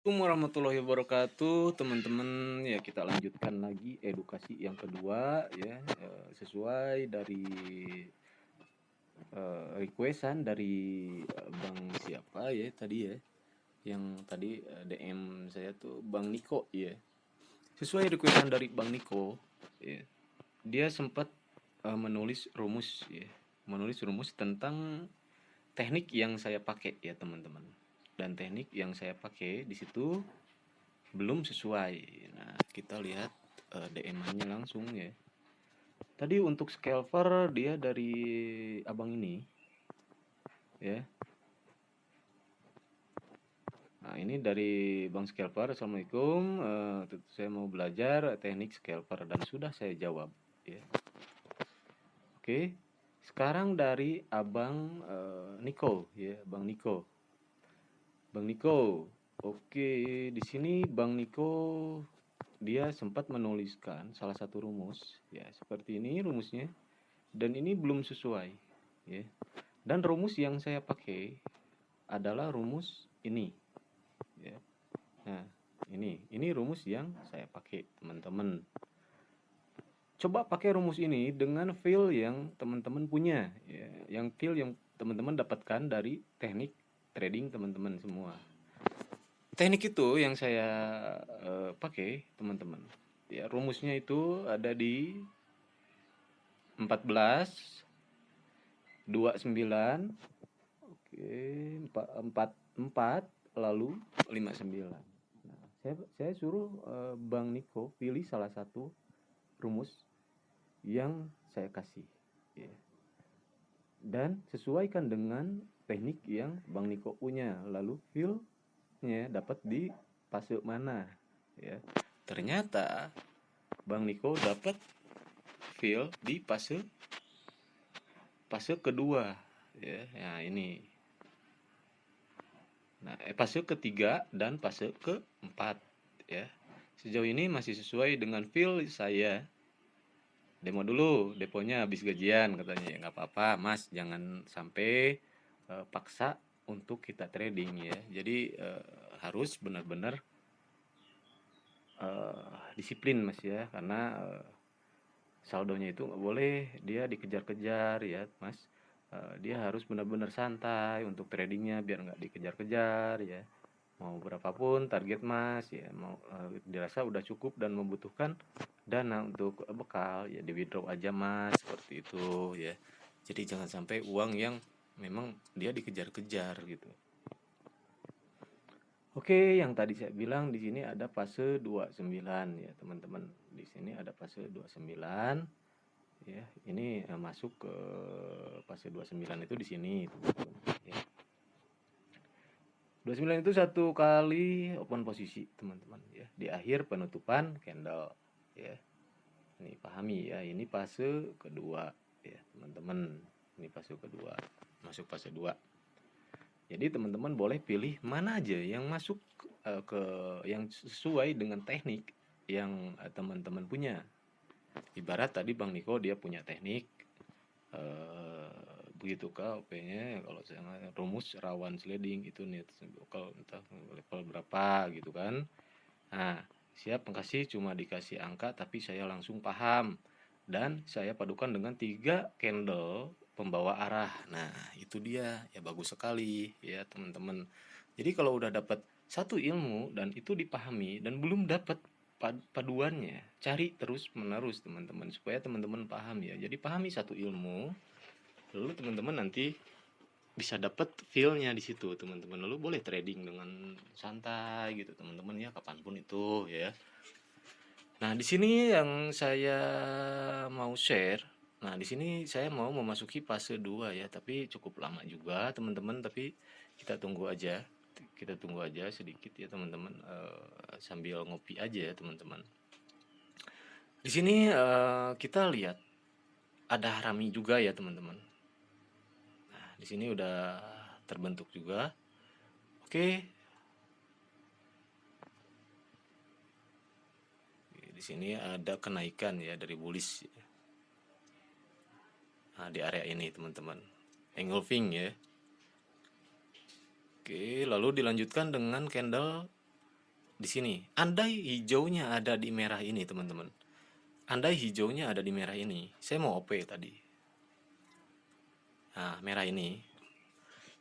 Assalamualaikum warahmatullahi wabarakatuh, teman-teman. Ya, kita lanjutkan lagi edukasi yang kedua ya, sesuai dari requestan dari Bang siapa ya tadi ya, yang tadi DM saya tuh Bang Niko ya. Sesuai requestan dari Bang Niko ya, dia sempat menulis rumus ya, menulis rumus tentang teknik yang saya pakai ya teman-teman. Dan teknik yang saya pakai di situ belum sesuai. Nah, kita lihat DM-nya langsung ya. Tadi untuk scalper dia dari abang ini ya. Nah, ini dari Bang Scalper. Assalamualaikum. Saya mau belajar teknik scalper dan sudah saya jawab ya. Oke. Sekarang dari Abang Niko ya, Bang Niko. Bang Niko. Oke, di sini Bang Niko dia sempat menuliskan salah satu rumus ya, seperti ini rumusnya. Dan ini belum sesuai ya. Dan rumus yang saya pakai adalah rumus ini ya. Nah, ini rumus yang saya pakai, teman-teman. Coba pakai rumus ini dengan feel yang teman-teman punya ya, yang feel yang teman-teman dapatkan dari teknik trading teman-teman semua. Teknik itu yang saya pakai, teman-teman. Ya, rumusnya itu ada di 14 29. Oke, 4 lalu 59. Nah, saya suruh Bang Niko pilih salah satu rumus yang saya kasih ya. Dan sesuaikan dengan teknik yang Bang Niko punya. Lalu feel-nya dapat di fase mana ya. Ternyata Bang Niko dapat feel di fase kedua ya. Nah, ini. Nah, fase ketiga dan fase keempat ya. Sejauh ini masih sesuai dengan feel saya. Demo dulu, deponya habis gajian katanya. Ya nggak apa-apa, Mas, jangan sampai paksa untuk kita trading ya. Jadi harus benar-benar disiplin, Mas ya, karena saldonya itu nggak boleh dia dikejar-kejar ya, Mas. Dia harus benar-benar santai untuk tradingnya biar nggak dikejar-kejar ya. Mau berapapun target Mas ya, mau dirasa udah cukup dan membutuhkan dana untuk bekal ya, di withdraw aja Mas, seperti itu ya. Jadi jangan sampai uang yang memang dia dikejar-kejar gitu. Oke, yang tadi saya bilang di sini ada fase 29 ya, teman-teman. Di sini ada fase 29 ya. Ini masuk ke fase 29 itu di sini, teman-teman ya. 29 itu satu kali open posisi, teman-teman ya, di akhir penutupan candle ya. Ini pahami ya, ini fase kedua ya, teman-teman. Ini fase kedua, masuk fase 2. Jadi teman-teman boleh pilih mana aja yang masuk ke yang sesuai dengan teknik yang teman-teman punya. Ibarat tadi Bang Niko dia punya teknik begitu kah OP-nya, kalau saya rumus rawan sliding itu nih, kalau entah level berapa gitu kan. Nah, siap makasih, cuma dikasih angka tapi saya langsung paham dan saya padukan dengan 3 candle pembawa arah. Nah, itu dia ya, bagus sekali ya teman-teman. Jadi kalau udah dapat satu ilmu dan itu dipahami dan belum dapat paduannya, cari terus menerus teman-teman supaya teman-teman paham ya. Jadi pahami satu ilmu, lalu teman-teman nanti bisa dapat feel-nya di situ teman-teman. Lalu boleh trading dengan santai gitu teman-teman ya, kapanpun itu ya. Nah, di sini yang saya mau share. Nah, di sini saya mau memasuki fase 2 ya, tapi cukup lama juga teman-teman, tapi kita tunggu aja. Kita tunggu aja sedikit ya teman-teman, sambil ngopi aja ya teman-teman. Di sini kita lihat ada harami juga ya teman-teman. Nah, di sini udah terbentuk juga. Oke. Di sini ada kenaikan ya dari bullish. Nah, di area ini teman-teman. Engulfing ya. Oke, lalu dilanjutkan dengan candle di sini. Andai hijaunya ada di merah ini, teman-teman. Andai hijaunya ada di merah ini. Saya mau OP tadi. Nah, merah ini.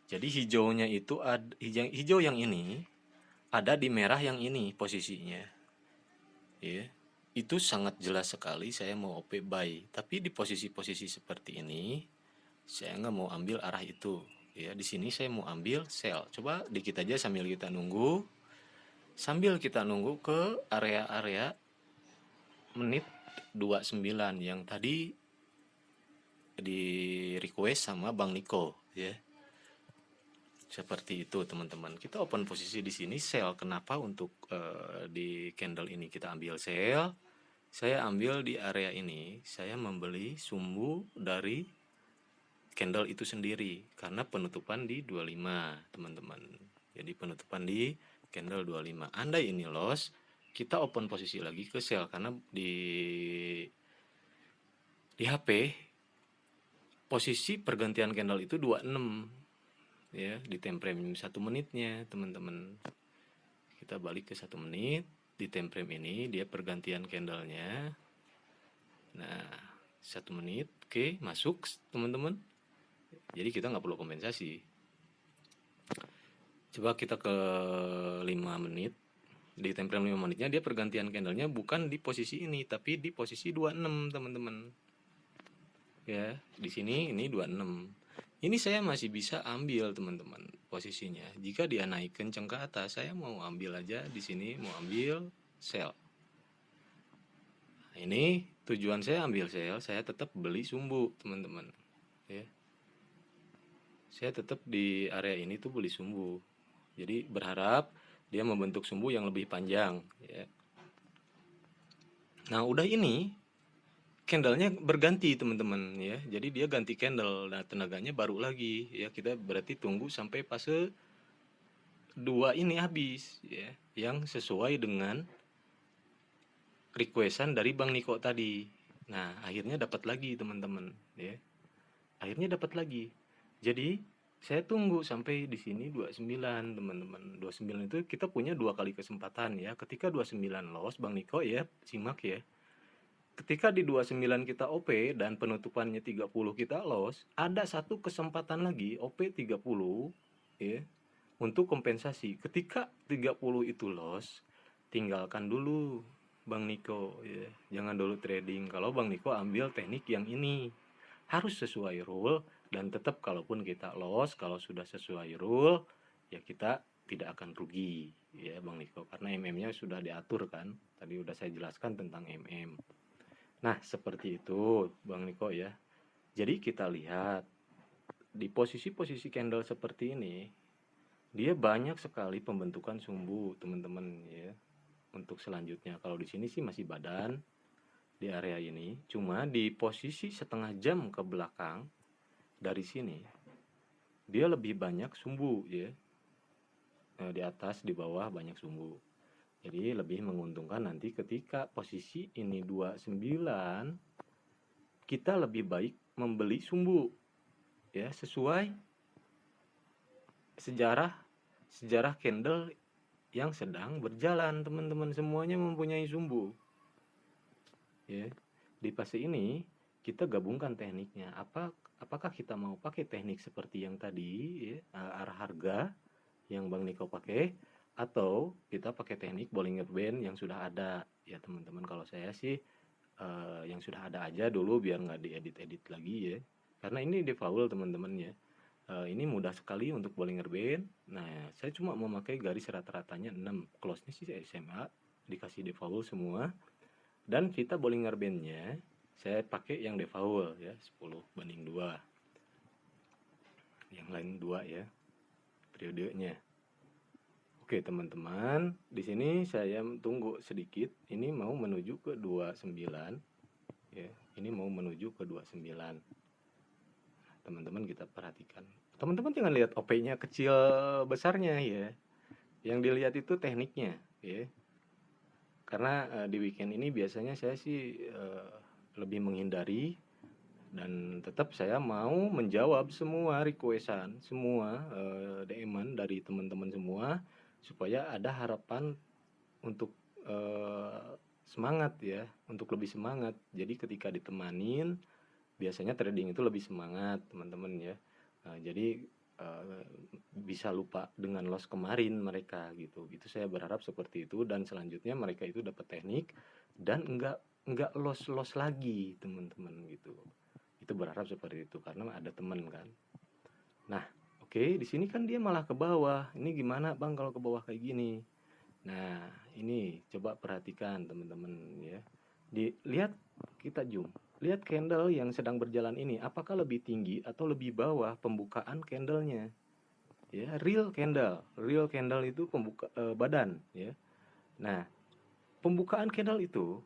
Jadi hijaunya itu hijau yang ini ada di merah yang ini posisinya. Ya. Itu sangat jelas sekali saya mau OP buy. Tapi di posisi-posisi seperti ini saya nggak mau ambil arah itu. Ya, di sini saya mau ambil sell. Coba dikit aja sambil kita nunggu. Sambil kita nunggu ke area-area menit 29 yang tadi di request sama Bang Niko ya. Seperti itu teman-teman. Kita open posisi di sini sell. Kenapa untuk di candle ini kita ambil sell? Saya ambil di area ini, saya membeli sumbu dari candle itu sendiri karena penutupan di 25, teman-teman. Jadi penutupan di candle 25. Andai ini loss, kita open posisi lagi ke sell karena di HP posisi pergantian candle itu 26 ya, di time frame 1 menitnya, teman-teman. Kita balik ke 1 menit, di time frame ini dia pergantian candlenya. Nah, 1 menit, oke, masuk teman-teman. Jadi kita nggak perlu kompensasi. Coba kita ke 5 menit. Di time frame 5 menitnya dia pergantian candlenya bukan di posisi ini, tapi di posisi 26, teman-teman. Ya, di sini ini 26. Ini saya masih bisa ambil, teman-teman, posisinya. Jika dia naik kenceng ke atas, saya mau ambil aja di sini, mau ambil sell. Nah, ini tujuan saya ambil sell, saya tetap beli sumbu, teman-teman. Ya. Saya tetap di area ini tuh beli sumbu. Jadi berharap dia membentuk sumbu yang lebih panjang ya. Nah, udah ini candlenya berganti, teman-teman ya. Jadi dia ganti candle. Nah, tenaganya baru lagi ya. Kita berarti tunggu sampai fase 2 ini habis ya, yang sesuai dengan requestan dari Bang Niko tadi. Nah, akhirnya dapat lagi, teman-teman ya. Akhirnya dapat lagi. Jadi saya tunggu sampai di sini 29, teman-teman. 29 itu kita punya 2 kali kesempatan ya. Ketika 29 loss, Bang Niko ya, simak ya. Ketika di 29 kita OP dan penutupannya 30 kita loss, ada satu kesempatan lagi OP 30 ya, untuk kompensasi. Ketika 30 itu loss, tinggalkan dulu Bang Niko ya. Jangan dulu trading. Kalau Bang Niko ambil teknik yang ini. Harus sesuai rule dan tetap kalaupun kita loss, kalau sudah sesuai rule ya kita tidak akan rugi ya Bang Niko, karena MM-nya sudah diatur kan. Tadi udah saya jelaskan tentang MM. Nah, seperti itu Bang Niko ya. Jadi kita lihat di posisi-posisi candle seperti ini, dia banyak sekali pembentukan sumbu, teman-teman ya. Untuk selanjutnya, kalau di sini sih masih badan di area ini, cuma di posisi setengah jam ke belakang dari sini dia lebih banyak sumbu ya. Di atas, di bawah banyak sumbu. Jadi lebih menguntungkan nanti ketika posisi ini 29, kita lebih baik membeli sumbu ya, sesuai sejarah candle yang sedang berjalan, teman-teman. Semuanya mempunyai sumbu ya. Di fase ini kita gabungkan tekniknya. Apakah kita mau pakai teknik seperti yang tadi ya, arah harga yang Bang Niko pakai, atau kita pakai teknik Bollinger Band yang sudah ada ya, teman-teman. Kalau saya sih yang sudah ada aja dulu biar nggak diedit-edit lagi ya, karena ini default, teman-teman ya. Ini mudah sekali untuk Bollinger Band. Nah, saya cuma memakai garis rata-ratanya 6, close-nya sih SMA, dikasih default semua. Dan kita Bollinger Band-nya saya pakai yang default ya, 10:2. Yang lain 2 ya periodenya. Oke, teman-teman, di sini saya tunggu sedikit. Ini mau menuju ke 29 ya. Ini mau menuju ke 29. Teman-teman kita perhatikan. Teman-teman jangan lihat OP-nya kecil besarnya ya. Yang dilihat itu tekniknya ya. Karena di weekend ini biasanya saya sih lebih menghindari, dan tetap saya mau menjawab semua requestan, semua DM-an dari teman-teman semua, supaya ada harapan untuk semangat ya, untuk lebih semangat. Jadi ketika ditemanin, biasanya trading itu lebih semangat teman-teman ya. Jadi eh, bisa lupa dengan loss kemarin mereka gitu. Itu saya berharap seperti itu, dan selanjutnya mereka itu dapat teknik dan enggak loss lagi teman-teman gitu. Itu berharap seperti itu karena ada teman kan. Nah, oke, di sini kan dia malah ke bawah. Ini gimana Bang kalau ke bawah kayak gini? Nah, ini coba perhatikan teman-teman ya. Dilihat, kita zoom. Lihat candle yang sedang berjalan ini, apakah lebih tinggi atau lebih bawah pembukaan candlenya? Ya, real candle. Real candle itu badan ya. Nah, pembukaan candle itu,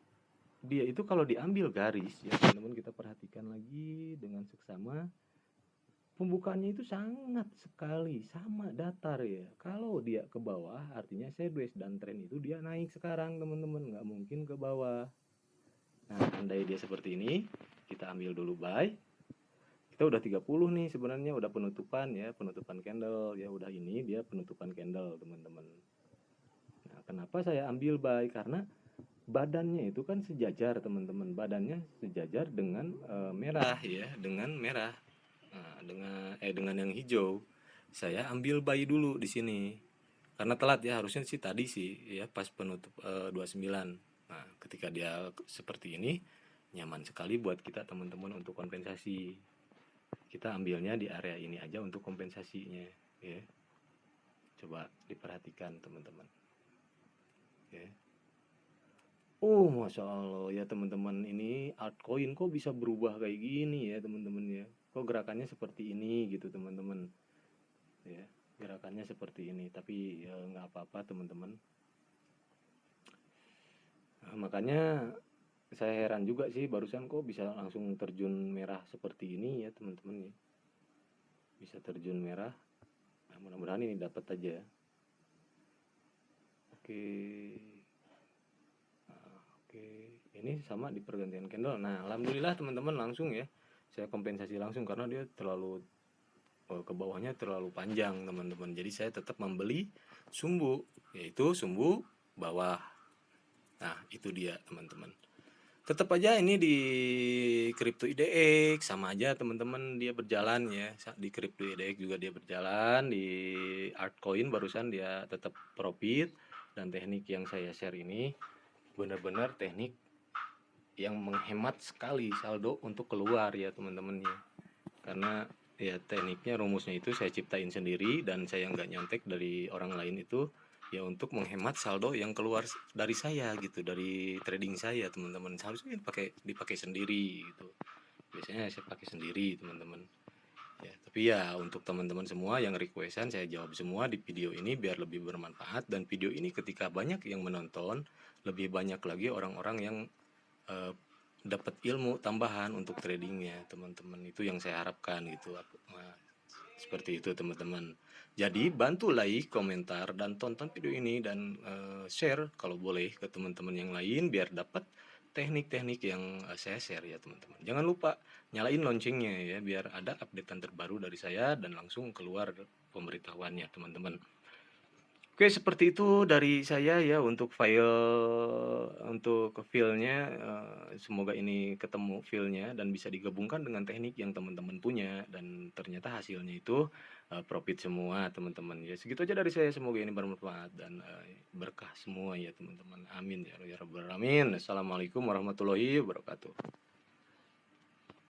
dia itu kalau diambil garis ya teman-teman, kita perhatikan lagi dengan seksama. Pembukaannya itu sangat sekali sama datar ya. Kalau dia ke bawah artinya sideways, dan tren itu dia naik sekarang teman-teman, nggak mungkin ke bawah. Nah, andai dia seperti ini, kita ambil dulu buy. Kita udah 30 nih sebenarnya, udah penutupan ya, penutupan candle ya, udah ini dia penutupan candle teman-teman. Nah, kenapa saya ambil buy? Karena badannya itu kan sejajar teman-teman, badannya sejajar dengan merah ya, dengan merah. Nah, dengan yang hijau. Saya ambil buy dulu di sini. Karena telat ya, harusnya sih tadi sih ya pas penutup 29. Nah, ketika dia seperti ini, nyaman sekali buat kita teman-teman untuk kompensasi. Kita ambilnya di area ini aja untuk kompensasinya ya. Coba diperhatikan teman-teman. Ya. Masya Allah ya teman-teman, ini altcoin kok bisa berubah kayak gini ya teman-teman ya. Kok gerakannya seperti ini gitu teman-teman. Ya, gerakannya seperti ini, tapi ya nggak apa-apa teman-teman. Nah, makanya saya heran juga sih barusan kok bisa langsung terjun merah seperti ini ya teman-teman ya. Bisa terjun merah. Nah, mudah-mudahan ini dapat aja. Oke. Nah, oke. Ini sama di pergantian candle. Nah, alhamdulillah teman-teman langsung ya. Saya kompensasi langsung karena dia terlalu ke bawahnya terlalu panjang teman-teman. Jadi saya tetap membeli sumbu, yaitu sumbu bawah. Nah, itu dia teman-teman. Tetap aja ini di Crypto IDX sama aja teman-teman, dia berjalan ya. Di Crypto IDX juga dia berjalan, di altcoin barusan dia tetap profit. Dan teknik yang saya share ini benar-benar teknik yang menghemat sekali saldo untuk keluar ya teman-teman ya. Karena ya tekniknya, rumusnya itu saya ciptain sendiri dan saya nggak nyontek dari orang lain, itu ya untuk menghemat saldo yang keluar dari saya gitu, dari trading saya teman-teman. Seharusnya dipakai sendiri gitu, biasanya saya pakai sendiri teman-teman ya. Tapi ya untuk teman-teman semua yang requestan, saya jawab semua di video ini biar lebih bermanfaat. Dan video ini ketika banyak yang menonton, lebih banyak lagi orang-orang yang eh, dapat ilmu tambahan untuk tradingnya teman-teman. Itu yang saya harapkan gitu. Nah, seperti itu teman-teman. Jadi bantu like, komentar, dan tonton video ini, dan share kalau boleh ke teman-teman yang lain biar dapat teknik-teknik yang saya share ya teman-teman. Jangan lupa nyalain loncengnya ya biar ada updatean terbaru dari saya dan langsung keluar pemberitahuannya teman-teman. Oke, seperti itu dari saya ya untuk filenya. Semoga ini ketemu filenya dan bisa digabungkan dengan teknik yang teman-teman punya, dan ternyata hasilnya itu profit semua teman-teman ya. Segitu aja dari saya, semoga ini bermanfaat dan berkah semua ya teman-teman. Amin ya rabbal alamin. Assalamualaikum warahmatullahi wabarakatuh.